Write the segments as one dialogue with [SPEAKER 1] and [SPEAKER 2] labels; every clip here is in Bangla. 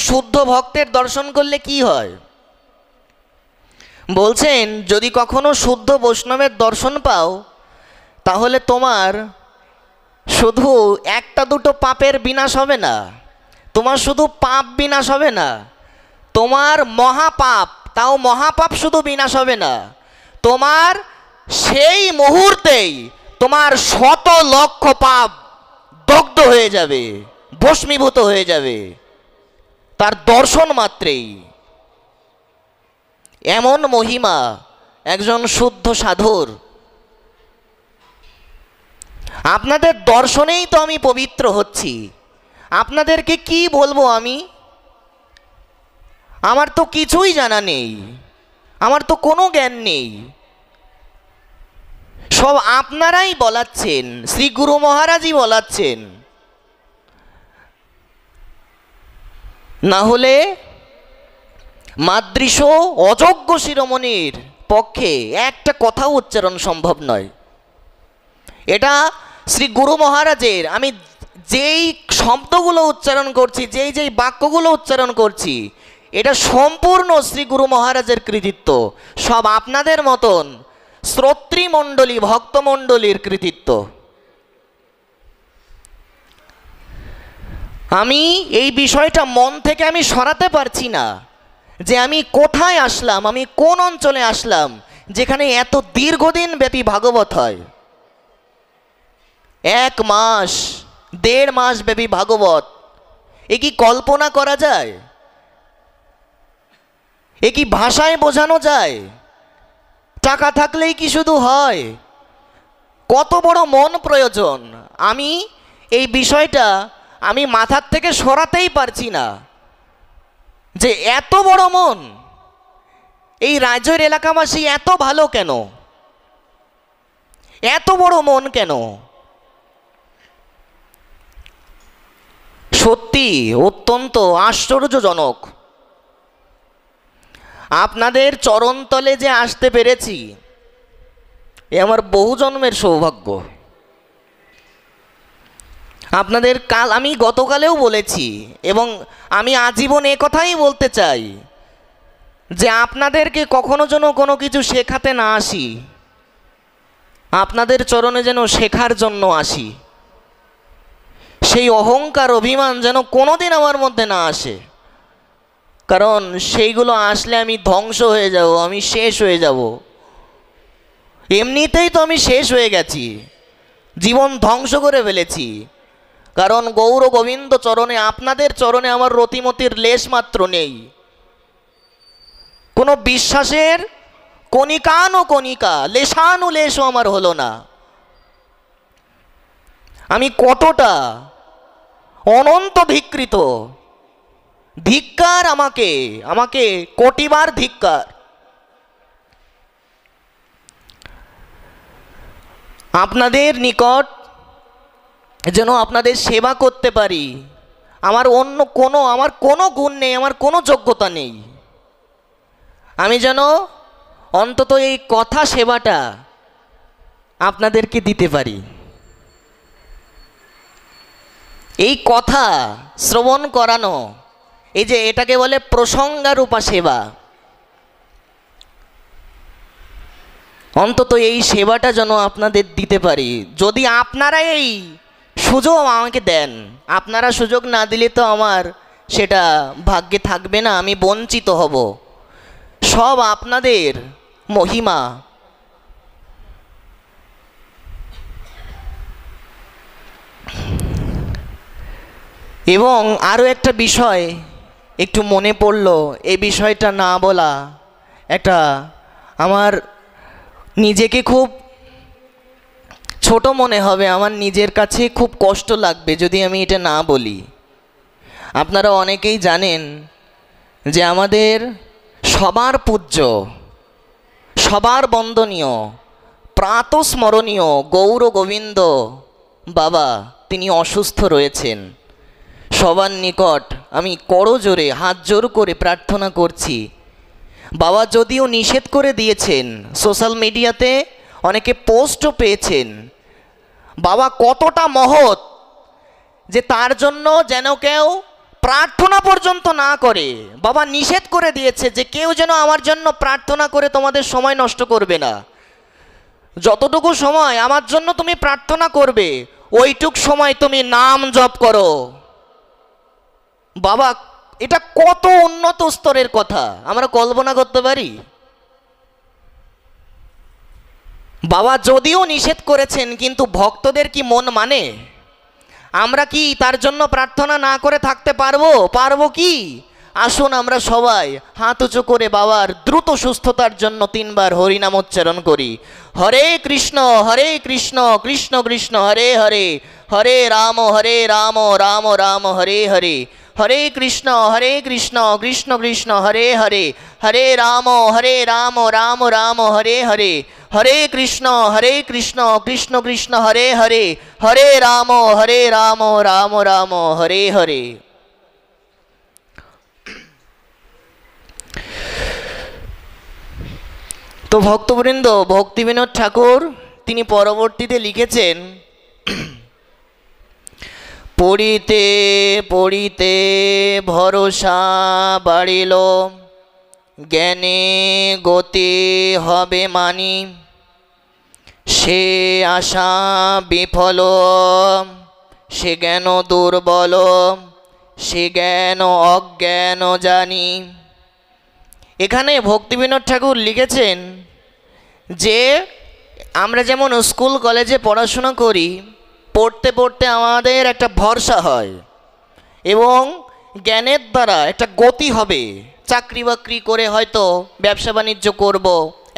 [SPEAKER 1] শুদ্ধ ভক্তের দর্শন করলে কি হয়? বলছেন, যদি কখনো শুদ্ধ বৈষ্ণবের দর্শন পাও, তাহলে তোমার শুধু একটা দুটো পাপের বিনাশ হবে না, তোমার শুধু পাপ বিনাশ হবে না, তোমার মহাপাপ, তাও মহাপাপ শুধু বিনাশ হবে না, তোমার সেই মুহূর্তেই তোমার শত লক্ষ পাপ দগ্ধ হয়ে যাবে, ভস্মীভূত হয়ে যাবে তার দর্শন মাত্রেই। এমন মহিমা একজন শুদ্ধ সাধুর। আপনাদের দর্শনেই তো আমি পবিত্র হচ্ছি, আপনাদেরকে কি বলবো আমি? আমার তো কিছুই জানা নেই, আমার তো কোনো জ্ঞান নেই, সব আপনারাই বলাচ্ছেন, শ্রী গুরু মহারাজই বলাচ্ছেন। না হলে মাদৃশ অযোগ্য শিরোমণির পক্ষে একটা কথাও উচ্চারণ সম্ভব নয়। এটা শ্রী গুরু মহারাজের, আমি যেই শব্দগুলো উচ্চারণ করছি, যেই বাক্যগুলো উচ্চারণ করছি, এটা সম্পূর্ণ শ্রী গুরু মহারাজের কৃতিত্ব, সব আপনাদের মতন শ্রোতৃমণ্ডলী ভক্তমণ্ডলীর কৃতিত্ব। আমি এই বিষয়টা মন থেকে আমি সরাতে পারছি না যে আমি কোথায় আসলাম, আমি কোন অঞ্চলে আসলাম যেখানে এত দীর্ঘদিন ব্যাপী ভাগবত হয়। 1 মাস 1.5 মাস ব্যাপী ভাগবত, এ কি কল্পনা করা যায়? এ কি ভাষায় বোঝানো যায়? টাকা থাকলেই কি শুধু হয়? কত বড় মন প্রয়োজন! আমি এই বিষয়টা আমি মাথার থেকে সরাতেই পারছি না যে এত বড় মন, এই রাজ্যের এলাকাবাসী এত ভালো কেন, এত বড় মন কেন? সত্যি অত্যন্ত আশ্চর্যজনক। আপনাদের চরণতলে যে আসতে পেরেছি, এ আমার বহু জন্মের সৌভাগ্য। আপনাদের আমি গতকালেও বলেছি এবং আমি আজীবন এ কথাই বলতে চাই যে আপনাদেরকে কখনো যেন কোনো কিছু শেখাতে না আসি, আপনাদের চরণে যেন শেখার জন্য আসি। সেই অহংকার অভিমান যেন কোনোদিন আমার মধ্যে না আসে, কারণ সেইগুলো আসলে আমি ধ্বংস হয়ে যাব, আমি শেষ হয়ে যাব। এমনিতেই তো আমি শেষ হয়ে গেছি, জীবন ধ্বংস করে ফেলেছি, কারণ গৌর গোবিন্দ চরণে, আপনাদের চরণে আমার রতিমতির লেশ মাত্র নেই। কোনো বিশ্বাসের কণিকানো কণিকা, লেশানুলেশও আমার হলো না। আমি কতটা অনন্ত ধিক্কৃত, ধিক্কার আমাকে, আমাকে কোটিবার ধিক্কার। আপনাদের নিকট যেন আপনাদের সেবা করতে পারি, আমার অন্য কোনো, আমার কোনো গুণ নেই, আমার কোনো যোগ্যতা নেই। আমি যেন অন্তত এই কথা সেবাটা আপনাদেরকে দিতে পারি, এই কথা শ্রবণ করানো, এই যে এটাকে বলে প্রসঙ্গারূপা সেবা, অন্তত এই সেবাটা যেন আপনাদের দিতে পারি। যদি আপনারা এই সুযোগ আমাকে দেন, আপনারা সুযোগ না দিলে তো আমার সেটা ভাগ্যে থাকবে না, আমি বঞ্চিত হব। সব আপনাদের মহিমা। এবং আরও একটা বিষয় একটু মনে পড়ল, এই বিষয়টা না বলা একটা, আমার নিজেকে খুব ছোট মনে হবে, আমার নিজের কাছে খুব কষ্ট লাগবে যদি আমি এটা না বলি। আপনারা অনেকেই জানেন যে আমাদের সবার পূজ্য, সবার বন্দনীয়, প্রাতঃস্মরণীয় গৌর গোবিন্দ বাবা, তিনি অসুস্থ রয়েছেন। সবার নিকট আমি করজোড়ে হাত জোর করে প্রার্থনা করছি, বাবা যদিও নিষেধ করে দিয়েছেন, সোশ্যাল মিডিয়াতে অনেকে পোস্টও পেয়েছেন, বাবা কতটা মহৎ যে তার জন্য যেন কেউ প্রার্থনা পর্যন্ত না করে বাবা নিষেধ করে দিয়েছে যে কেউ যেন আমার জন্য প্রার্থনা করে তোমাদের সময় নষ্ট করবে না। যতটুকু সময় আমার জন্য তুমি প্রার্থনা করবে ওইটুক সময় তুমি নাম জপ করো। বাবা এটা কত উন্নত স্তরের কথা আমরা কল্পনা করতে পারি। বাবা যদিও নিষেধ করেছেন কিন্তু ভক্তদের কি মন মানে? আমরা কি তার জন্য প্রার্থনা না করে থাকতে পারবো কি? আসুন আমরা সবাই হাত উঁচু করে বাবার দ্রুত সুস্থতার জন্য 3 বার হরিনাম উচ্চারণ করি। হরে কৃষ্ণ কৃষ্ণ কৃষ্ণ হরে হরে, হরে রাম রাম রাম হরে হরে, হরে কৃষ্ণ কৃষ্ণ কৃষ্ণ হরে হরে, হরে রাম রাম রাম হরে হরে, হরে কৃষ্ণ কৃষ্ণ কৃষ্ণ হরে হরে, হরে রাম রাম রাম হরে হরে। তো ভক্তবৃন্দ, ভক্তিবিনোদ ঠাকুর তিনি পরবর্তীতে লিখেছেন, পড়িতে পড়িতে ভরসা বাড়িল, জ্ঞানে গতি হবে মানি, সে আশা বিফল, সে জ্ঞান দুর্বল, সে জ্ঞান অজ্ঞান জানি। এখানে ভক্তিবিনোদ ঠাকুর লিখেছেন যে আমরা যেমন স্কুল কলেজে পড়াশোনা করি, পড়তে পড়তে আমাদের একটা ভরসা হয় এবং জ্ঞানের দ্বারা একটা গতি হবে, চাকরি বাকরি করে হয়তো ব্যবসা বাণিজ্য করব,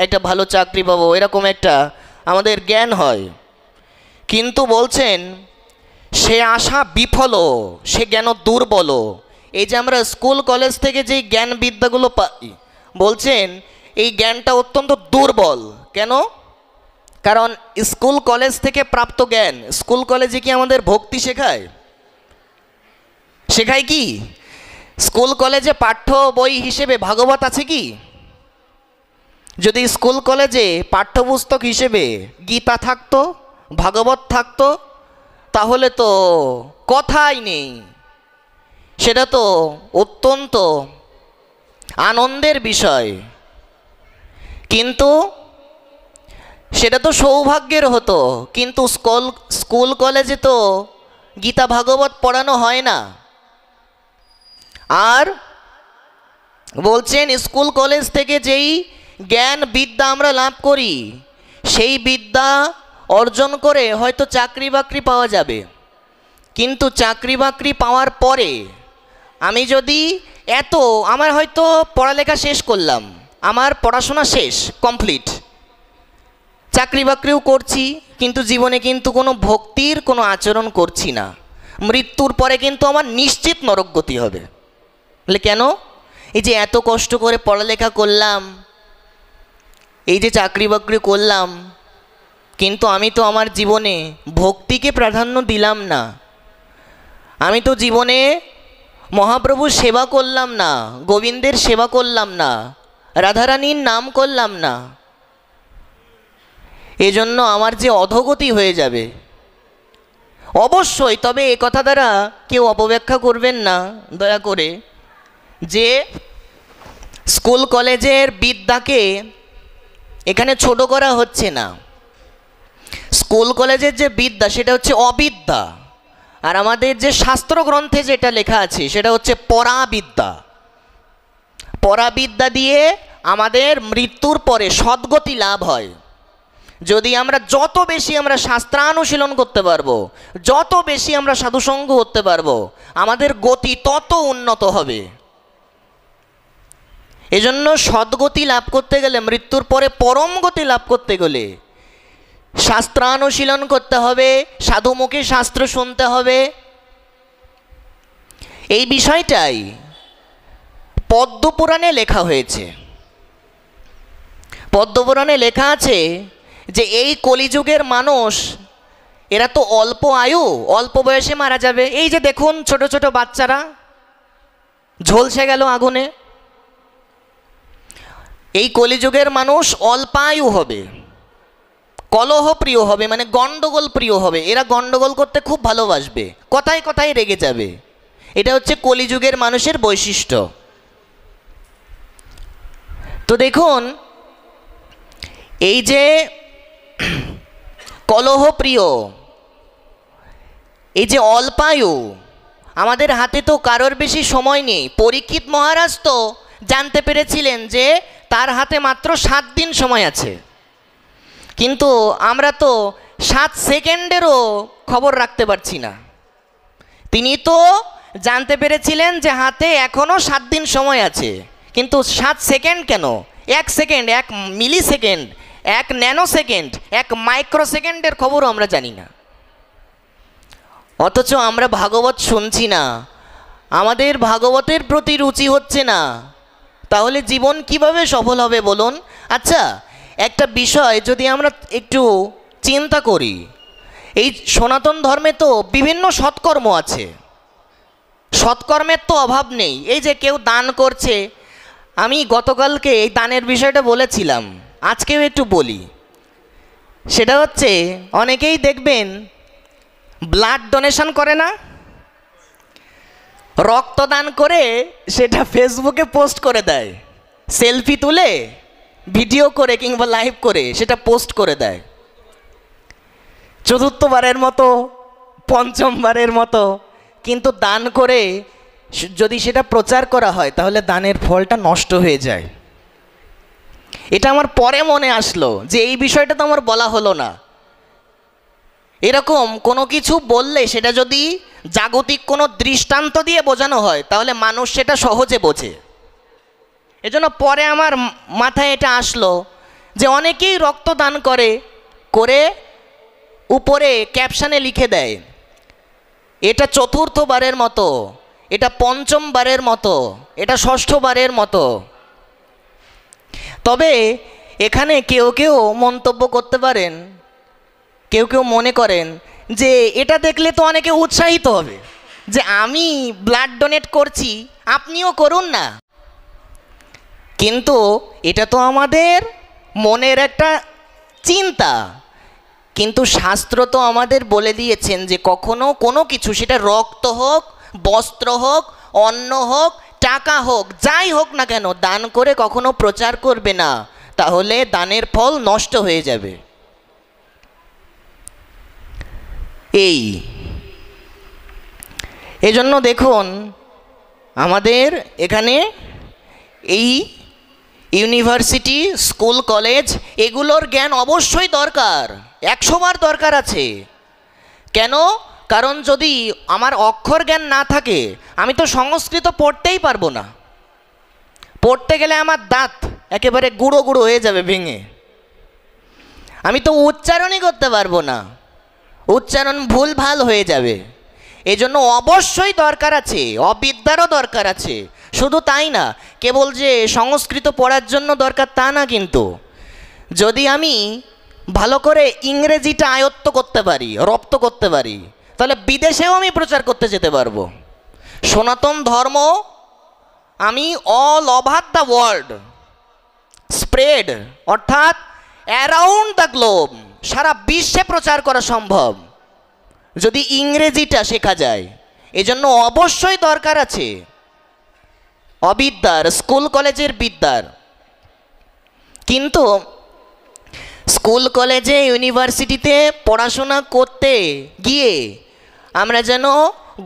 [SPEAKER 1] একটা ভালো চাকরি পাবো, এরকম একটা আমাদের জ্ঞান হয়। কিন্তু বলছেন সে আশা বিফল, সে জ্ঞান দুর্বল। এই যে আমরা স্কুল কলেজ থেকে যে জ্ঞান বিদ্যাগুলো পাই, বলছেন এই জ্ঞানটা অত্যন্ত দুর্বল। কেন? কারণ স্কুল কলেজ থেকে প্রাপ্ত জ্ঞান, স্কুল কলেজে কি আমাদের ভক্তি শেখায়? শেখায় কি? স্কুল কলেজে পাঠ্য বই হিসেবে ভাগবত আছে কি? যদি স্কুল কলেজে পাঠ্যপুস্তক হিসেবে গীতা থাকতো, ভাগবত থাকতো, তাহলে তো কথাই নেই। সেটা তো অত্যন্ত আনন্দের বিষয়, কিন্তু সেটা তো সৌভাগ্যের হতো। কিন্তু স্কুল কলেজে তো গীতা ভাগবত পড়ানো হয় না। আর বলছেন স্কুল কলেজ থেকে যেই জ্ঞান বিদ্যা আমরা লাভ করি, সেই বিদ্যা অর্জন করে হয়তো চাকরি বাকরি পাওয়া যাবে, কিন্তু চাকরি বাকরি পাওয়ার পরে আমি যদি আমার হয়তো পড়ালেখা শেষ করলাম, আমার পড়াশোনা শেষ, কমপ্লিট, চাকরি বাকরিও করছি, কিন্তু জীবনে কিন্তু কোনো ভক্তির কোনো আচরণ করছি না, মৃত্যুর পরে কিন্তু আমার নিশ্চিত নরকগতি হবে। বলে কেন? এই যে এত কষ্ট করে পড়ালেখা করলাম, এই যে চাকরি বাকরি করলাম, কিন্তু আমি তো আমার জীবনে ভক্তিকে প্রাধান্য দিলাম না, আমি তো জীবনে মহাপ্রভুর সেবা করলাম না, গোবিন্দের সেবা করলাম না, রাধারানীর নাম করলাম না, এজন্য আমার যে অধোগতি হয়ে যাবে। অবশ্যই, তবে এ কথা দ্বারা কেউ অপব্যাখ্যা করবেন না দয়া করে, যে স্কুল কলেজের বিদ্যাকে এখানে ছোট করা হচ্ছে না। স্কুল কলেজের যে বিদ্যা সেটা হচ্ছে অবিদ্যা, আর আমাদের যে শাস্ত্র গ্রন্থে যেটা লেখা আছে সেটা হচ্ছে পরাবিদ্যা। পরাবিদ্যা দিয়ে আমাদের মৃত্যুর পরে সদ্গতি লাভ হয়। যদি আমরা যত বেশি আমরা শাস্ত্রানুশীলন করতে পারবো, যত বেশি আমরা সাধুসঙ্গ করতে পারবো, আমাদের গতি তত উন্নত হবে। এজন্য সদ্গতি লাভ করতে গেলে, মৃত্যুর পরে পরম গতি লাভ করতে গেলে শাস্ত্রানুশীলন করতে হবে, সাধুমুখে শাস্ত্র শুনতে হবে। এই বিষয়টাই পদ্মপুরাণে লেখা হয়েছে। পদ্মপুরাণে লেখা আছে যে এই কলিযুগের মানুষ এরা তো অল্প আয়ু, অল্প বয়সে মারা যাবে। এই যে দেখুন ছোট ছোট বাচ্চারা ঝলসে গেল আগুনে। এই কলিযুগের মানুষ অল্পায়ু হবে, কলহ প্রিয় হবে, মানে গন্ডগোল প্রিয় হবে। এরা গন্ডগোল করতে খুব ভালোবাসবে, কথায় কথায় রেগে যাবে। এটা হচ্ছে কলিযুগের মানুষের বৈশিষ্ট্য। তো দেখুন, এই যে কলহপ্রিয়, এই যে অল্পায়ু, আমাদের হাতে তো কারোর বেশি সময় নেই। পরীক্ষিত মহারাজ তো জানতে পেরেছিলেন যে তার হাতে মাত্র 7 দিন সময় আছে, কিন্তু আমরা তো 7 সেকেন্ডেরও খবর রাখতে পারছি না। তিনি তো জানতে পেরেছিলেন যে হাতে এখনও 7 দিন সময় আছে, কিন্তু 7 সেকেন্ড কেন, 1 সেকেন্ড, 1 মিলি সেকেন্ড, 1 ন্যানো সেকেন্ড, 1 মাইক্রো সেকেন্ডের খবরও আমরা জানি না। অথচ আমরা ভাগবত শুনছি না, আমাদের ভাগবতের প্রতি রুচি হচ্ছে না, তাহলে জীবন কিভাবে সফল হবে বলুন? আচ্ছা, একটা বিষয় যদি আমরা একটু চিন্তা করি, এই সনাতন ধর্মে তো বিভিন্ন সৎকর্ম আছে, সৎকর্মের তো অভাব নেই। এই যে কেউ দান করছে, আমি গতকালকে এই দানের বিষয়টা বলেছিলাম, আজকেও একটু বলি। সেটা হচ্ছে, অনেকেই দেখবেন ব্লাড ডোনেশন করে না, রক্তদান করে সেটা ফেসবুকে পোস্ট করে দেয়, সেলফি তুলে ভিডিও করে কিংবা লাইভ করে সেটা পোস্ট করে দেয়। চতুর্থবারের মতো, পঞ্চমবারের মতো, কিন্তু দান করে যদি সেটা প্রচার করা হয় তাহলে দানের ফলটা নষ্ট হয়ে যায়। এটা আমার পরে মনে আসলো যে এই বিষয়টা তো আমার বলা হলো না। এরকম কোনো কিছু বললে সেটা যদি জাগতিক কোনো দৃষ্টান্ত দিয়ে বোঝানো হয় তাহলে মানুষ সেটা সহজে বোঝে। এজন্য পরে আমার মাথায় এটা আসলো যে অনেকেই রক্তদান করে উপরে ক্যাপশনে লিখে দেয়, এটা চতুর্থবারের মতো, এটা পঞ্চমবারের মতো, এটা ষষ্ঠবারের মতো। তবে এখানে কেউ কেউ মন্তব্য করতে পারেন, কেউ কেউ মনে করেন যে এটা দেখলে তো অনেকে উৎসাহিত হবে যে আমি ব্লাড ডোনেট করছি, আপনিও করুন না। কিন্তু এটা তো আমাদের মনের একটা চিন্তা, কিন্তু শাস্ত্র তো আমাদের বলে দিয়েছেন যে কখনো কোনো কিছু, সেটা রক্ত হোক, বস্ত্র হোক, অন্ন হোক, টাকা হোক, যাই হোক না কেন, দান করে কখনো প্রচার করবে না, তাহলে দানের ফল নষ্ট হয়ে যাবে। এই জন্য দেখুন, আমাদের এখানে এই ইউনিভার্সিটি, স্কুল, কলেজ, এগুলোর জ্ঞান অবশ্যই দরকার, 100 বার দরকার আছে। কেন? কারণ যদি আমার অক্ষর জ্ঞান না থাকে, আমি তো সংস্কৃত পড়তেই পারবো না। পড়তে গেলে আমার দাঁত একেবারে গুঁড়ো গুঁড়ো হয়ে যাবে ভেঙে, আমি তো উচ্চারণই করতে পারবো না, উচ্চারণ ভুল ভাল হয়ে যাবে। এজন্য অবশ্যই দরকার আছে, অবিদ্যারও দরকার আছে। শুধু তাই না, কেবল যে সংস্কৃত পড়ার জন্য দরকার তা না, কিন্তু যদি আমি ভালো করে ইংরেজিটা আয়ত্ত করতে পারি, রপ্ত করতে পারি, তাহলে বিদেশেও আমি প্রচার করতে যেতে পারবো। সনাতন ধর্ম আমি all over the world spread, অর্থাৎ অ্যারাউন্ড দ্য গ্লোব, সারা বিশ্বে প্রচার করা সম্ভব যদি ইংরেজিটা শেখা যায়। এজন্য অবশ্যই দরকার আছে অবিদ্যার, স্কুল কলেজের বিদ্যার। কিন্তু স্কুল কলেজে, ইউনিভার্সিটিতে পড়াশোনা করতে গিয়ে আমরা যেন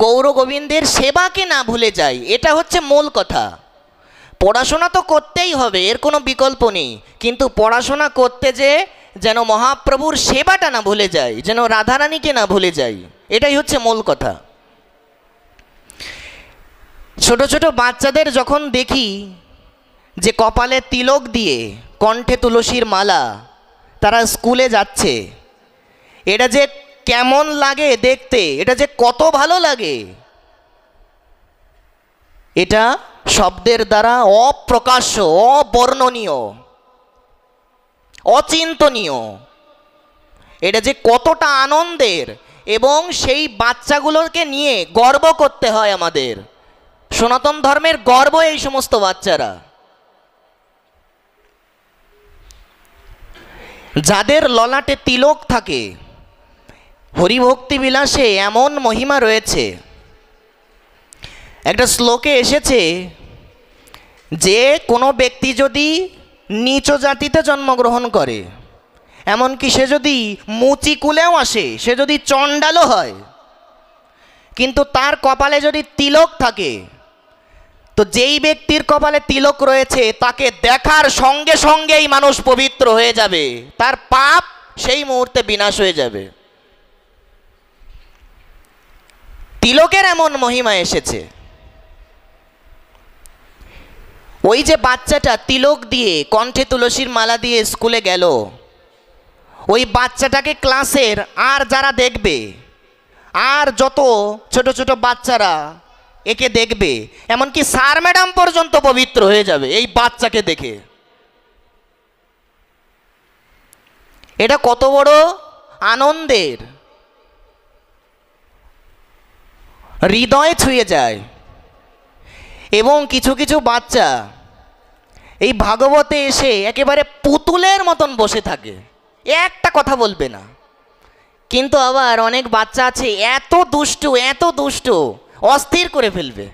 [SPEAKER 1] গৌর গোবিন্দের সেবাকে না ভুলে যাই, এটা হচ্ছে মূল কথা। পড়াশোনা তো করতেই হবে, এর কোনো বিকল্প নেই, কিন্তু পড়াশোনা করতে যেন মহাপ্রভুর সেবাটা না ভুলে যাই, যেন রাধারানীকে না ভুলে যাই, এটাই হচ্ছে মূল কথা। ছোট ছোট বাচ্চাদের যখন দেখি যে কপালে তিলক দিয়ে, কণ্ঠে তুলসীর মালা, তারা স্কুলে যাচ্ছে, এটা যে কেমন লাগে দেখতে, এটা যে কত ভালো লাগে, এটা শব্দের দ্বারা অপ্রকাশ্য, অবর্ণনীয়, অচিন্তনীয়। এটা যে কতটা আনন্দের, এবং সেই বাচ্চাগুলোকে নিয়ে গর্ব করতে হয় আমাদের। সনাতন ধর্মের গর্ব এই সমস্ত বাচ্চারা, যাদের ললাটে তিলক থাকে। হরিভক্তি বিলাসে এমন মহিমা রয়েছে, একটা শ্লোকে এসেছে যে কোনো ব্যক্তি যদি নীচ জাতিতে জন্মগ্রহণ করে, এমনকি সে যদি মুচি কুলেও আসে, সে যদি চণ্ডালও হয়, কিন্তু তার কপালে যদি তিলক থাকে, তো যেই ব্যক্তির কপালে তিলক রয়েছে তাকে দেখার সঙ্গে সঙ্গেই মানুষ পবিত্র হয়ে যাবে, তার পাপ সেই মুহূর্তে বিনাশ হয়ে যাবে। তিলকের এমন মহিমা এসেছে। ওই যে বাচ্চাটা তিলক দিয়ে, কণ্ঠে তুলসীর মালা দিয়ে স্কুলে গেল, ওই বাচ্চাটাকে ক্লাসের আর যারা দেখবে, আর যত ছোট ছোট বাচ্চারা একে দেখবে, এমনকি স্যার ম্যাডাম পর্যন্ত পবিত্র হয়ে যাবে এই বাচ্চাকে দেখে। এটা কত বড় আনন্দের, হৃদয় ছুঁয়ে যায়। এবং কিছু কিছু বাচ্চা এই ভাগবতে এসে একেবারে পুতুলের মতন বসে থাকে, একটা কথা বলবে না। কিন্তু আবার অনেক বাচ্চা আছে এত দুষ্টু, এত দুষ্টু, অস্থির করে ফেলবে।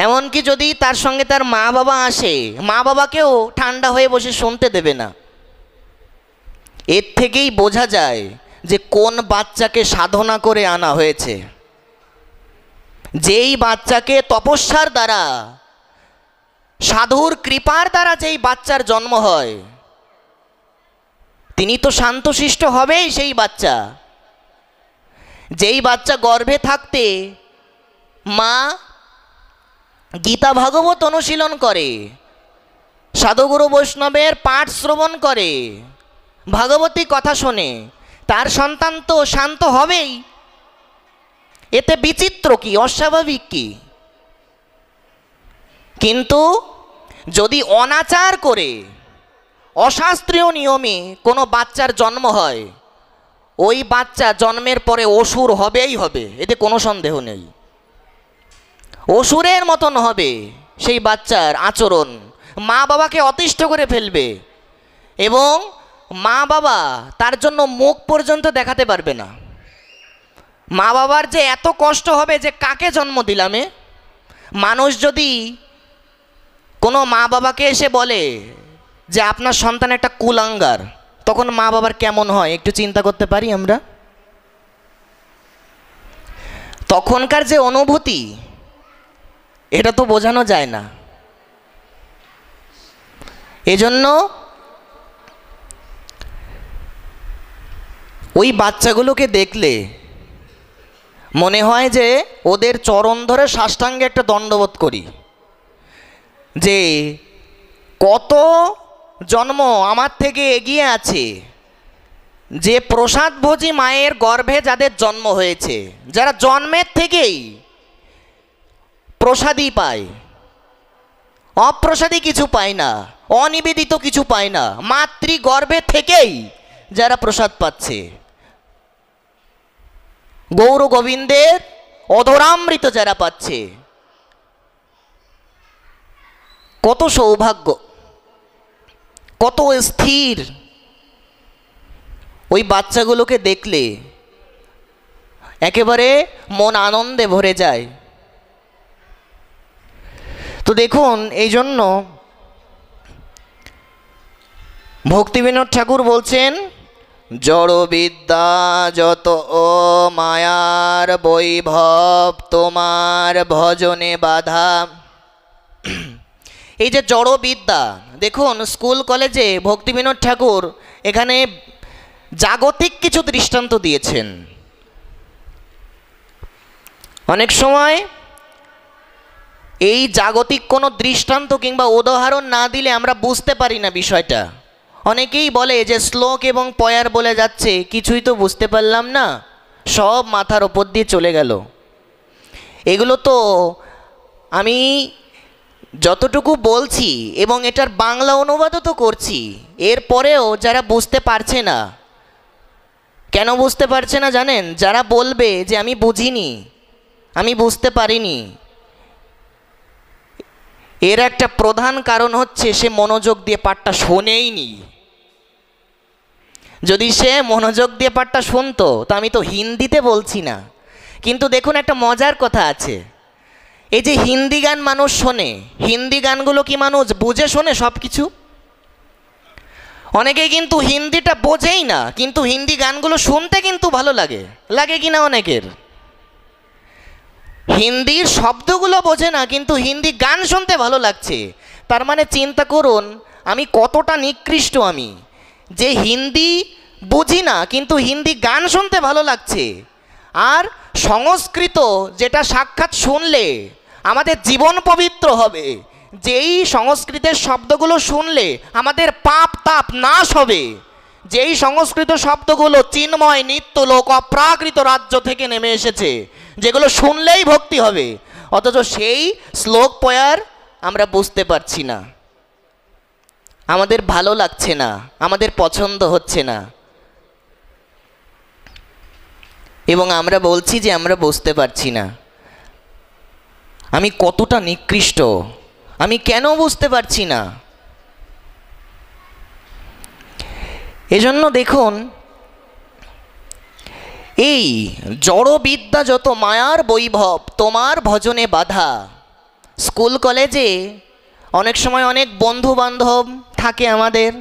[SPEAKER 1] এমনকি যদি তার সঙ্গে তার মা বাবা আসে, মা বাবাকেও ঠান্ডা হয়ে বসে শুনতে দেবে না। এর থেকেই বোঝা যায় যে কোন বাচ্চাকে সাধনা করে আনা হয়েছে। যেই বাচ্চাকে তপস্যার দ্বারা, সাধুর কৃপার দ্বারা যেই বাচ্চার জন্ম হয়, তিনি তো শান্তশিষ্ট হবেই সেই বাচ্চা। যেই বাচ্চা গর্ভে থাকতে মা গীতা ভাগবত অনুশীলন করে, সাধুগুরু বৈষ্ণবের পাঠ শ্রবণ করে, ভাগবতী কথা শোনে, তার সন্তান তো শান্ত হবেই। এতে বিচিত্র কি, অস্বাভাবিক কি? কিন্তু যদি অনাচার করে, অশাস্ত্রীয় নিয়মে কোনো বাচ্চার জন্ম হয়, ওই বাচ্চা জন্মের পরে অসুর হবেই হবে, এতে কোনো সন্দেহ নেই। অসুরের মতন হবে সেই বাচ্চার আচরণ, মা বাবাকে অতিষ্ঠ করে ফেলবে, এবং মা বাবা তার জন্য মুখ পর্যন্ত দেখাতে পারবে না। মা বাবার যে এত কষ্ট হবে যে কাকে জন্ম দিলামে। মানুষ যদি কোনো মা বাবাকে এসে বলে যে আপনার সন্তান একটা কুলাঙ্গার, তখন মা বাবার কেমন হয় একটু চিন্তা করতে পারি আমরা। তখনকার যে অনুভূতি, এটা তো বোঝানো যায় না। এজন্য ওই বাচ্চাগুলোকে দেখলে মনে হয় যে ওদের চরণ ধরে সাষ্টাঙ্গে একটা দণ্ডবোধ করি, যে কত জন্ম আমার থেকে এগিয়ে আছে, যে প্রসাদভোজী মায়ের গর্ভে যাদের জন্ম হয়েছে, যারা জন্মের থেকেই প্রসাদই পায়, অপ্রসাদী কিছু পায় না, অনিবেদিত কিছু পায় না, মাতৃগর্ভে থেকেই যারা প্রসাদ পাচ্ছে, গৌর গোবিন্দের অধরামৃত যারা পাচ্ছে, কত সৌভাগ্য, কত স্থির। ওই বাচ্চাগুলোকে দেখলে একেবারে মন আনন্দে ভরে যায়। তো দেখুন, এই জন্য ভক্তিবিনোদ ঠাকুর বলছেন, জড়বিদ্যা যত ও মায়ার বৈভব তোমার ভজনে বাধা। এই যে জড়বিদ্যা, দেখুন স্কুল কলেজে ভক্তিবিনোদ ঠাকুর এখানে জাগতিক কিছু দৃষ্টান্ত দিয়েছেন। অনেক সময় এই জাগতিক কোনো দৃষ্টান্ত কিংবা উদাহরণ না দিলে আমরা বুঝতে পারি না বিষয়টা। অনেকেই বলে যে শ্লোক এবং পয়ার বলে যাচ্ছে, কিছুই তো বুঝতে পারলাম না, সব মাথার ওপর দিয়ে চলে গেল। এগুলো তো আমি যতটুকু বলছি এবং এটার বাংলা অনুবাদও তো করছি, এরপরেও যারা বুঝতে পারছে না, কেন বুঝতে পারছে না জানেন? যারা বলবে যে আমি বুঝিনি, আমি বুঝতে পারিনি, এর একটা প্রধান কারণ হচ্ছে সে মনোযোগ দিয়ে পাঠটা শোনেইনি। যদি সে মনোযোগ দিয়ে পাঠটা শুনতো, তো আমি তো হিন্দিতে বলছি না, কিন্তু দেখুন একটা মজার কথা আছে, এই যে হিন্দি গান মানুষ শোনে, হিন্দি গানগুলো কি মানুষ বুঝে শোনে সব কিছু? অনেকে কিন্তু হিন্দিটা বোঝেই না, কিন্তু হিন্দি গানগুলো শুনতে কিন্তু ভালো লাগে, লাগে কি না? অনেকের হিন্দির শব্দগুলো বোঝে না, কিন্তু হিন্দি গান শুনতে ভালো লাগছে। তার মানে চিন্তা করুন আমি কতটা নিকৃষ্ট, আমি যে হিন্দি বুঝি না কিন্তু হিন্দি গান শুনতে ভালো লাগছে। আর সংস্কৃত যেটা সাক্ষাৎ শুনলে আমাদের জীবন পবিত্র হবে, যেই সংস্কৃতের শব্দগুলো শুনলে আমাদের পাপ তাপ নাশ হবে, যেই সংস্কৃত শব্দগুলো চিন্ময় নিত্য লোক অপ্রাকৃত রাজ্য থেকে নেমে এসেছে, যেগুলো শুনলেই ভক্তি হবে, অথচ সেই শ্লোক পয়ার আমরা বুঝতে পারছি না, আমাদের ভালো লাগছে না, আমাদের পছন্দ হচ্ছে না, এবং আমরা বলছি যে আমরা বুঝতে পারছি না। আমি কতটা নিকৃষ্ট, আমি কেন বুঝতে পারছি না? এজন্য দেখুন, এই জড়বিদ্যা যত মায়ার বৈভব তোমার ভজনে বাধা। স্কুল কলেজে অনেক সময় অনেক বন্ধু বান্ধব থাকে আমাদের,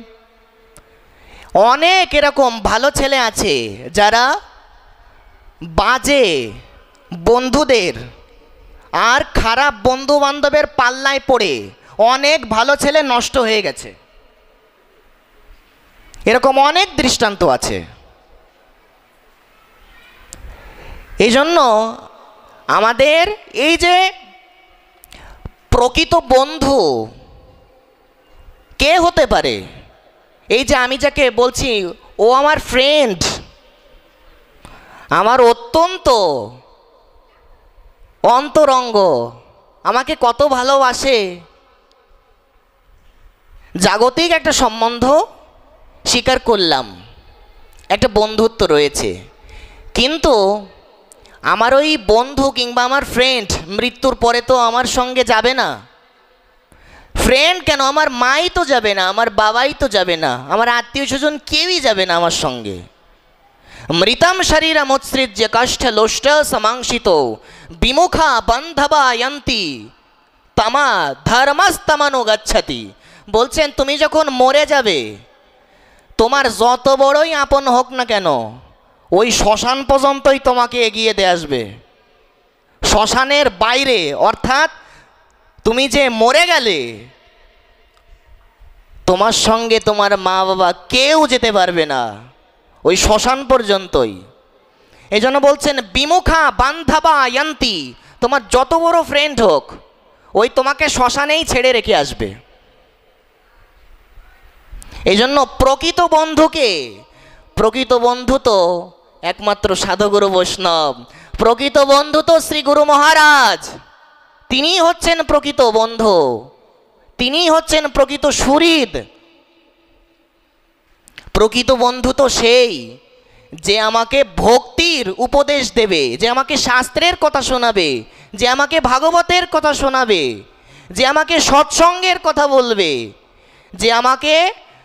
[SPEAKER 1] অনেক এরকম ভালো ছেলে আছে যারা বাজে বন্ধুদের আর খারাপ বন্ধু বান্ধবের পাল্লায় পড়ে অনেক ভালো ছেলে নষ্ট হয়ে গেছে। এরকম অনেক দৃষ্টান্ত আছে। এই জন্য আমাদের এই যে প্রকৃত বন্ধু কে হতে পারে, এই যে আমি যাকে বলছি ও আমার ফ্রেন্ড, আমার অত্যন্ত অন্তরঙ্গ, আমাকে কত ভালোবাসে, জাগতিক একটা সম্বন্ধ স্বীকার করলাম, একটা বন্ধুত্ব রয়েছে, কিন্তু আমার ওই বন্ধু কিংবা আমার ফ্রেন্ড মৃত্যুর পরে তো আমার সঙ্গে যাবে না। ফ্রেন্ড কেন, আমার মাই তো যাবে না, আমার বাবাই তো যাবে না, আমার আত্মীয় স্বজন কেউই যাবে না আমার সঙ্গে। মৃতম শরীরমুৎসৃজ্য কাষ্ঠ লোষ্ট সমাংসিত বিমুখা বন্ধবা যন্তি তমা ধর্মস্তমনো গচ্ছতি। বলছেন তুমি যখন মরে যাবে, তোমার যত বড়ই আপন হোক না কেন, ওই শ্মশান পর্যন্তই তোমাকে এগিয়ে দিয়ে আসবে। শ্মশানের বাইরে, অর্থাৎ তুমি যে মরে গেলে, তোমার সঙ্গে তোমার মা বাবা কেউ যেতে পারবে না, ওই শ্মশান পর্যন্তই। এই জন্য বলছেন বিমুখা বান্ধবা যন্তি, তোমার যত বড় ফ্রেন্ড হোক, ওই তোমাকে শ্মশানেই ছেড়ে রেখে আসবে। এই জন্য প্রকৃত বন্ধুকে, প্রকৃত বন্ধু তো একমাত্র সাধুগুরু বৈষ্ণব, প্রকৃত বন্ধু তো শ্রী গুরু মহারাজ, তিনিই হচ্ছেন প্রকৃত বন্ধু, তিনিই হচ্ছেন প্রকৃত সুহৃদ। প্রকৃত বন্ধু তো সেই যে আমাকে ভক্তির উপদেশ দেবে, যে আমাকে শাস্ত্রের কথা শোনাবে, যে আমাকে ভাগবতের কথা শোনাবে, যে আমাকে সৎসঙ্গের কথা বলবে, যে আমাকে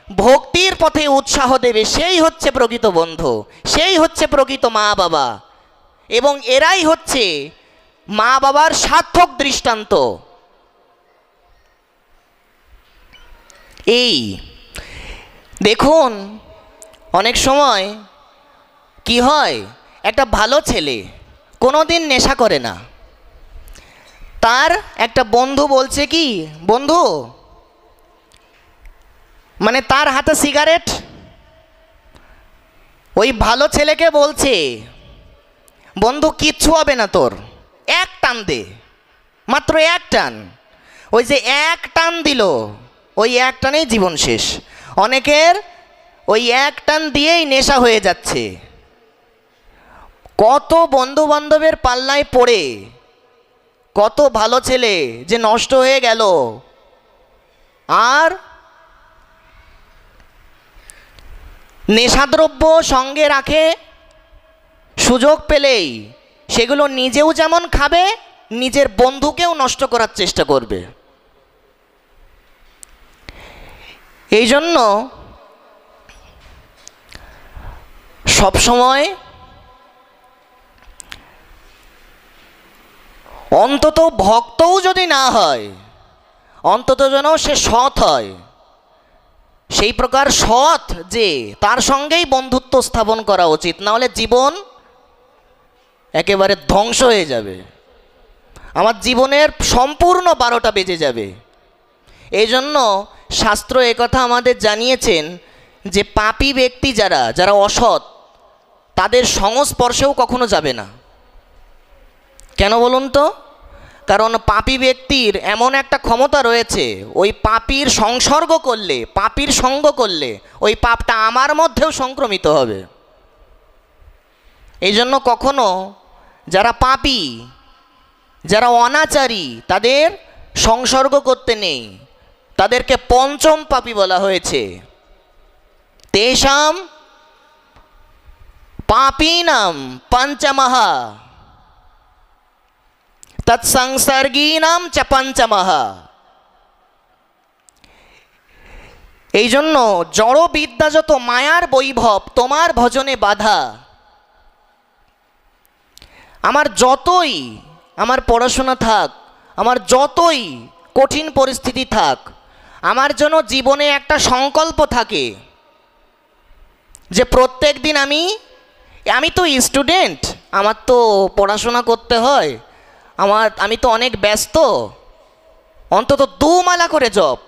[SPEAKER 1] ভক্তির পথে উৎসাহ দেবে, সেই হচ্ছে প্রকৃত বন্ধু, সেই হচ্ছে প্রকৃত মা বাবা। এবং এরাই হচ্ছে মা বাবার সার্থক দৃষ্টান্ত। এই দেখুন অনেক সময় কি হয়, একটা ভালো ছেলে কোনোদিন নেশা করে না, তার একটা বন্ধু বলছে কি, বন্ধু মানে তার হাতে সিগারেট, ওই ভালো ছেলেকে বলছে বন্ধু কিচ্ছু হবে না তোর, এক টান দে, মাত্র এক টান। ওই যে এক টান দিল, ওই এক টানেই জীবন শেষ। অনেকের ওই এক টান দিয়েই নেশা হয়ে যাচ্ছে। কত বন্ধু বান্ধবের পাল্লায় পড়ে কত ভালো ছেলে যে নষ্ট হয়ে গেল। আর নেশাদ্রব্য সঙ্গে রাখে, সুযোগ পেলেই সেগুলো নিজেও যেমন খাবে, নিজের বন্ধুকেও নষ্ট করার চেষ্টা করবে। এই জন্য সবসময় অন্তত ভক্তও যদি না হয়, অন্তত যেন সে সৎ হয়, সেই প্রকার সৎ যে তার সঙ্গেই বন্ধুত্ব স্থাপন করা উচিত, নাহলে জীবন একেবারে ধ্বংস হয়ে যাবে, আমার জীবনের সম্পূর্ণ 12টা বেজে যাবে। এই জন্য শাস্ত্র একথা আমাদের জানিয়েছেন যে পাপী ব্যক্তি যারা যারা অসৎ, তাদের সংস্পর্শেও কখনো যাবে না। কেন বলুন তো? কারণ পাপী ব্যক্তির এমন একটা ক্ষমতা রয়েছে, ওই পাপীর সংসর্গ করলে, পাপীর সঙ্গ করলে ওই পাপটা আমার মধ্যেও সংক্রমিত হবে। এই জন্য কখনো যারা পাপী, যারা অনাচারী, তাদের সংসর্গ করতে নেই, তাদেরকে পঞ্চম পাপী বলা হয়েছে। তেষাম পাপীনাম পঞ্চমঃ তৎসংসর্গীনাম চ পঞ্চমঃ। এই জন্য জড় বিদ্যা যত মায়ার বৈভব, তোমার ভজনে বাধা। আমার যতই আমার পড়াশোনা থাক, আমার যতই কঠিন পরিস্থিতি থাক, আমার জন্য জীবনে একটা সংকল্প থাকে যে প্রত্যেক দিন আমি তো স্টুডেন্ট, আমার তো পড়াশোনা করতে হয়, আমি তো অনেক ব্যস্ত, অন্তত 2 মালা করে জপ।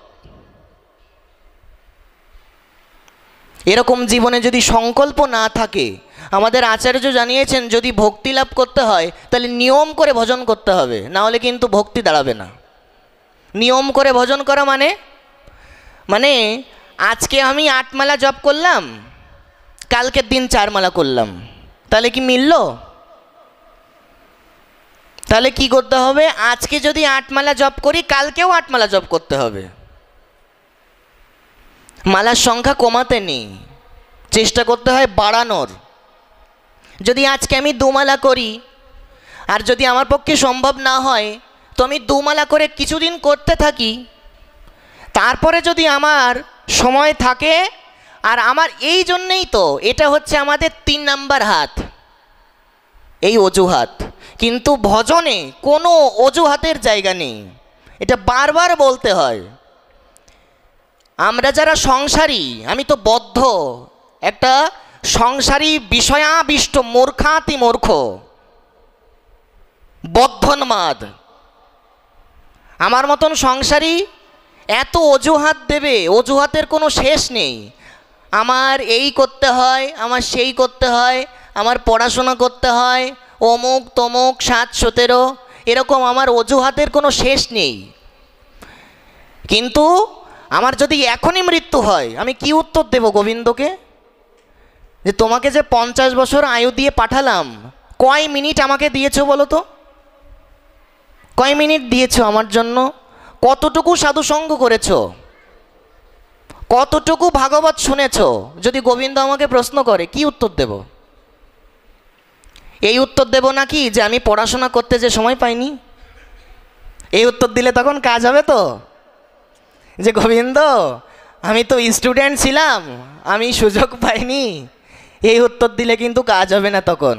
[SPEAKER 1] এরকম জীবনে যদি সংকল্প না থাকে, আমাদের আচার্য জানিয়েছেন যদি ভক্তি লাভ করতে হয় তাহলে নিয়ম করে ভজন করতে হবে, না হলে কিন্তু ভক্তি দাঁড়াবে না। নিয়ম করে ভজন করা মানে আজকে আমি 8 মালা জপ করলাম, কালকের দিন 4 মালা করলাম, তাহলে কি মিলল? তাহলে কি করতে হবে? আজকে যদি 8 মালা জপ করি, কালকেও 8 মালা জপ করতে হবে। মালার সংখ্যা কমাতে নেই, চেষ্টা করতে হয় বাড়ানোর। যদি আজকে আমি 2 মালা করি, আর যদি আমার পক্ষে সম্ভব না হয় তো আমি 2 মালা করে কিছুদিন করতে থাকি, তারপরে যদি আমার সময় থাকে, আর আমার এই জন্যেই তো এটা হচ্ছে আমাদের 3 নাম্বার হাত, এই অজুহাত। কিন্তু ভজনে কোনো অজুহাতের জায়গা নেই, এটা বারবার বলতে হয়। আমরা যারা সংসারী, আমি তো বদ্ধ একটা সংসারী বিষয়াবিষ্ট মূর্খাতি মূর্খ বদ্ধন্মাদ, আমার মতন সংসারী এত অজুহাত দেবে, অজুহাতের কোনো শেষ নেই। আমার এই করতে হয়, আমার সেই করতে হয়, আমার পড়াশোনা করতে হয়, অমুক তমুক 7-17 এরকম আমার অজুহাতের কোনো শেষ নেই। কিন্তু আমার যদি এখনই মৃত্যু হয়, আমি কি উত্তর দেব গোবিন্দকে? যে তোমাকে যে 50 বছর আয়ু দিয়ে পাঠালাম, কয় মিনিট আমাকে দিয়েছো বলো তো? কয় মিনিট দিয়েছো আমার জন্য? কতটুকু সাধুসঙ্গ করেছো? কতটুকু ভাগবত শুনেছো? যদি গোবিন্দ আমাকে প্রশ্ন করে, কি উত্তর দেব? এই উত্তর দেব নাকি যে আমি পড়াশোনা করতে যে সময় পাইনি? এই উত্তর দিলে তখন কাজ হবে তো? যে গোবিন্দ আমি তো স্টুডেন্ট ছিলাম, আমি সুযোগ পাইনি, এই উত্তর দিলে কিন্তু কাজ হবে না তখন।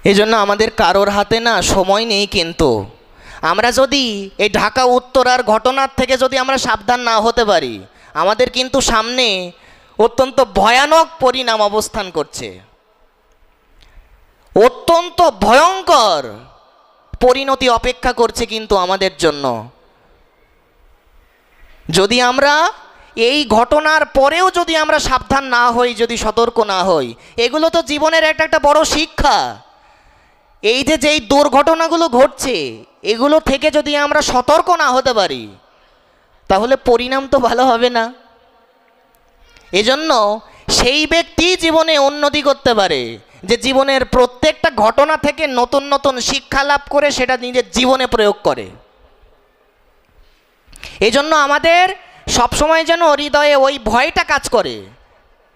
[SPEAKER 1] এই জন্য আমাদের কারোর হাতে না সময় নেই, কিন্তু আমরা যদি এই ঢাকা উত্তরার ঘটনার থেকে যদি আমরা সাবধান না হতে পারি, আমাদের কিন্তু সামনে অত্যন্ত ভয়ানক পরিণাম অবস্থান করছে, অত্যন্ত ভয়ঙ্কর পরিণতি অপেক্ষা করছে কিন্তু আমাদের জন্য। যদি আমরা এই ঘটনার পরেও যদি আমরা সাবধান না হই, যদি সতর্ক না হই, এগুলো তো জীবনের একটা বড় শিক্ষা। এই যে যেই দুর্ঘটনাগুলো ঘটছে, এগুলো থেকে যদি আমরা সতর্ক না হতে পারি, তাহলে পরিণাম তো ভালো হবে না। এজন্য সেই ব্যক্তি জীবনে উন্নতি করতে পারে যে জীবনের প্রত্যেকটা ঘটনা থেকে নতুন নতুন শিক্ষা লাভ করে সেটা নিজের জীবনে প্রয়োগ করে। এজন্য আমাদের সবসময় যেন হৃদয়ে ওই ভয়টা কাজ করে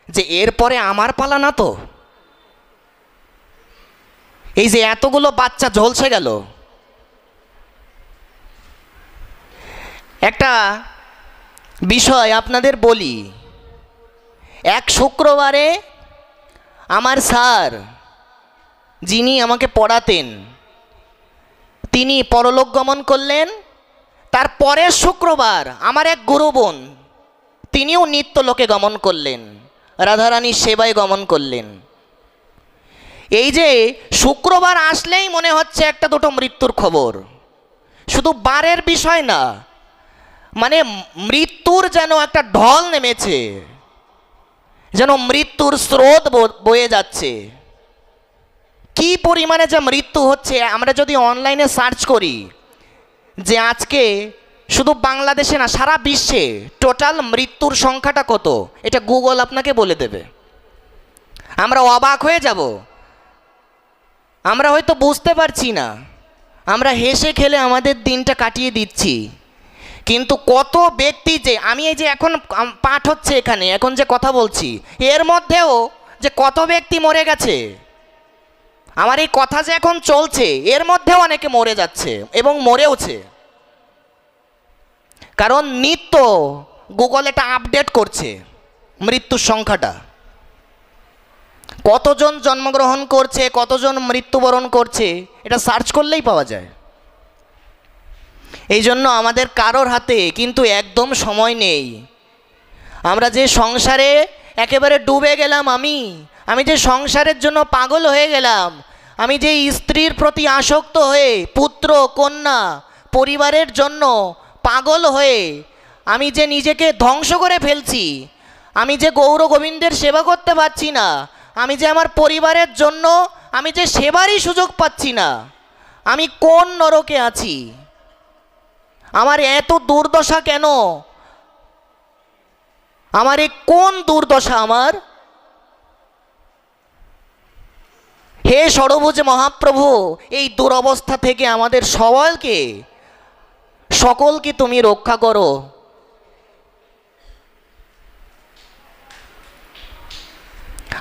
[SPEAKER 1] যে এরপরে আমার পালা না তো। এই যে এতগুলো বাচ্চা ঝলসে গেল, একটা বিষয় আপনাদের বলি। এক শুক্রবারে আমার স্যার যিনি আমাকে পড়াতেন, তিনি পরলোক গমন করলেন। তার পরের শুক্রবার আমার এক গুরু বোন, তিনিও নিত্যলোকে গমন করলেন, রাধারানীর সেবায় গমন করলেন। এই যে শুক্রবার আসলেই মনে হচ্ছে একটা দুটো মৃত্যুর খবর, শুধু বারের বিষয় না, মানে মৃত্যুর যেন একটা ঢল নেমেছে, যেন মৃত্যুর স্রোত বয়ে যাচ্ছে। কি পরিমাণে যে মৃত্যু হচ্ছে, আমরা যদি অনলাইনে সার্চ করি যে আজকে শুধু বাংলাদেশে না সারা বিশ্বে টোটাল মৃত্যুর সংখ্যাটা কত, এটা গুগল আপনাকে বলে দেবে। আমরা অবাক হয়ে যাব, আমরা হয়তো বুঝতে পারছি না, আমরা হেসে খেলে আমাদের দিনটা কাটিয়ে দিচ্ছি। কিন্তু কত ব্যক্তি, যে আমি এই যে এখন পাঠ হচ্ছে এখানে, এখন যে কথা বলছি, এর মধ্যেও যে কত ব্যক্তি মরে গেছে, আমার এই কথা যে এখন চলছে এর মধ্যেও অনেকে মরে যাচ্ছে এবং মরেওছে। কারণ নিত্য গুগল এটা আপডেট করছে মৃত্যুর সংখ্যাটা, কতজন জন্মগ্রহণ করছে, কতজন মৃত্যুবরণ করছে, এটা সার্চ করলেই পাওয়া যায়। এই জন্য আমাদের কারোর হাতে কিন্তু একদম সময় নেই। আমরা যে সংসারে একেবারে ডুবে গেলাম, আমি যে সংসারের জন্য পাগল হয়ে গেলাম, আমি যে স্ত্রীর প্রতি আসক্ত হয়ে, পুত্র কন্যা পরিবারের জন্য পাগল হয়ে আমি যে নিজেকে ধ্বংস করে ফেলছি, আমি যে গৌর গোবিন্দের সেবা করতে পারছি না, আমি যে আমার পরিবারের জন্য আমি যে সেবারই সুযোগ পাচ্ছি না, আমি কোন নরকে আছি? আমার এত দুর্দশা কেন? আমার এই কোন দুর্দশা আমার? হে ষড়ভুজ মহাপ্রভু, এই দুরবস্থা থেকে আমাদের সকলকে তুমি রক্ষা করো।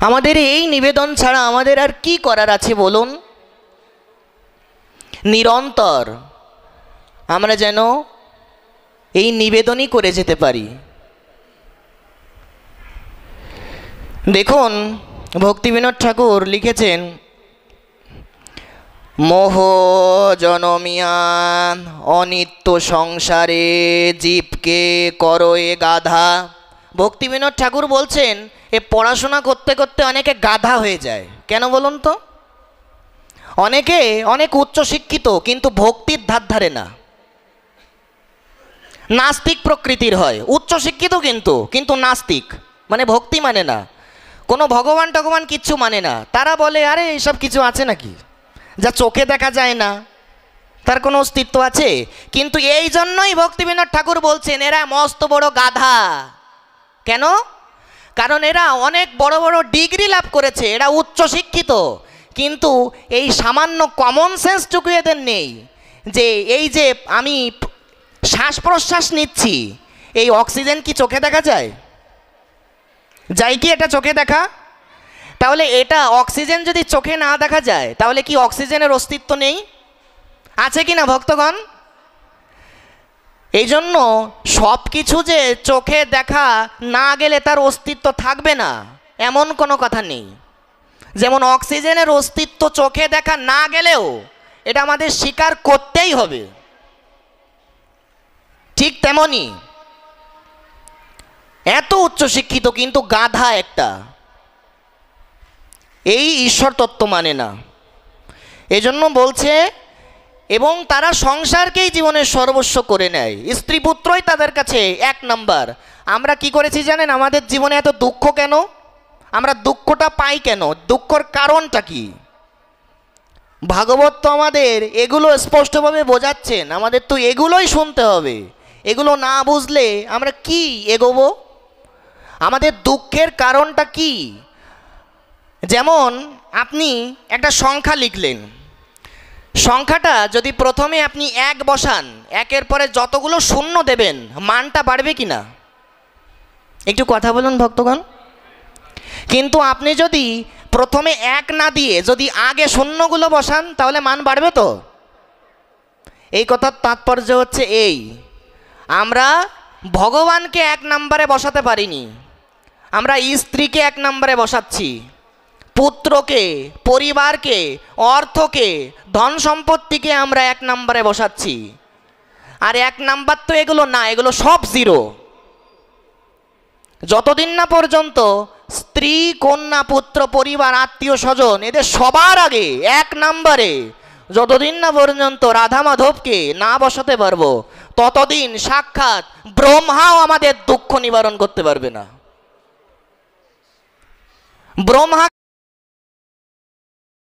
[SPEAKER 1] আমাদের এই নিবেদন ছাড়া আমাদের আর কি করার আছে বলুন? নিরন্তর আমরা যেন এই নিবেদনই করে যেতে পারি। দেখুন, ভক্তিবিনোদ ঠাকুর লিখেছেন, মোহ জনমিয়ান অনিত্য সংসারে জীবকে করয়ে গাধা। ভক্তিবিনোদ ঠাকুর বলছেন, এ পড়াশোনা করতে করতে অনেকে গাধা হয়ে যায়। কেন বলুন তো? অনেকে অনেক উচ্চশিক্ষিত কিন্তু ভক্তির ধার ধারে না, নাস্তিক প্রকৃতির হয়, উচ্চশিক্ষিত কিন্তু নাস্তিক, মানে ভক্তি মানে না, কোনো ভগবান টগবান কিচ্ছু মানে না। তারা বলে, আরে এইসব কিছু আছে নাকি, যা চোখে দেখা যায় না তার কোনো অস্তিত্ব আছে? কিন্তু এই জন্যই ভক্তিবিনোদ ঠাকুর বলছেন এরা মস্ত বড় গাধা। কেন? কারণ এরা অনেক বড় বড় ডিগ্রি লাভ করেছে, এরা উচ্চশিক্ষিত, কিন্তু এই সামান্য কমন সেন্সটুকু এদের নেই যে এই যে আমি শ্বাস প্রশ্বাস নিচ্ছি, এই অক্সিজেন কি চোখে দেখা যায়? যায় কি এটা চোখে দেখা? তাহলে এটা অক্সিজেন যদি চোখে না দেখা যায়, তাহলে কি অক্সিজেনের অস্তিত্ব নেই? আছে কি না ভক্তগণ? এই জন্য সব কিছু যে চোখে দেখা না গেলে তার অস্তিত্ব থাকবে না এমন কোনো কথা নেই। যেমন অক্সিজেনের অস্তিত্ব চোখে দেখা না গেলেও এটা আমাদের স্বীকার করতেই হবে, ঠিক তেমনি এত উচ্চশিক্ষিত কিন্তু গাধা একটা, এই ঈশ্বর তত্ত্ব মানে না। এজন্য বলছে, এবং তারা সংসারকেই জীবনের সর্বস্ব করে নেয়, স্ত্রী পুত্রই তাদের কাছে এক নাম্বার। আমরা কি করেছি জানেন? আমাদের জীবনে এত দুঃখ কেন? আমরা দুঃখটা পাই কেন? দুঃখর কারণটা কি? ভাগবত তো আমাদের এগুলো স্পষ্টভাবে বোঝাচ্ছেন, আমাদের তো এগুলোই শুনতে হবে। এগুলো না বুঝলে আমরা কি এগোবো? আমাদের দুঃখের কারণটা কি? যেমন আপনি একটা সংখ্যা লিখলেন, সংখ্যাটা যদি প্রথমে আপনি 1 বসান, 1-এর পরে যতগুলো শূন্য দেবেন মানটা বাড়বে কি না? একটু কথা বলুন ভক্তগণ। কিন্তু আপনি যদি প্রথমে 1 না দিয়ে যদি আগে শূন্যগুলো বসান, তাহলে মান বাড়বে তো? এই কথার তাৎপর্য হচ্ছে এই, আমরা ভগবানকে 1 নম্বরে বসাতে পারিনি, আমরা স্ত্রীকে 1 নম্বরে বসাচ্ছি, পুত্রকে, পরিবারকে, অর্থকে, ধন সম্পত্তিকে আমরা 1 নম্বরে বসাচ্ছি। আর 1 নাম্বার তো এগুলো না, এগুলো সব জিরো। যতদিন না পর্যন্ত স্ত্রী, কন্যা, পুত্র, পরিবার, আত্মীয় স্বজন এদের সবার আগে 1 নম্বরে যতদিন না পর্যন্ত রাধা মাধবকে না বসাতে পারবো, ততদিন সাক্ষাৎ ব্রহ্মাও আমাদের দুঃখ নিবারণ করতে পারবে না। ব্রহ্মা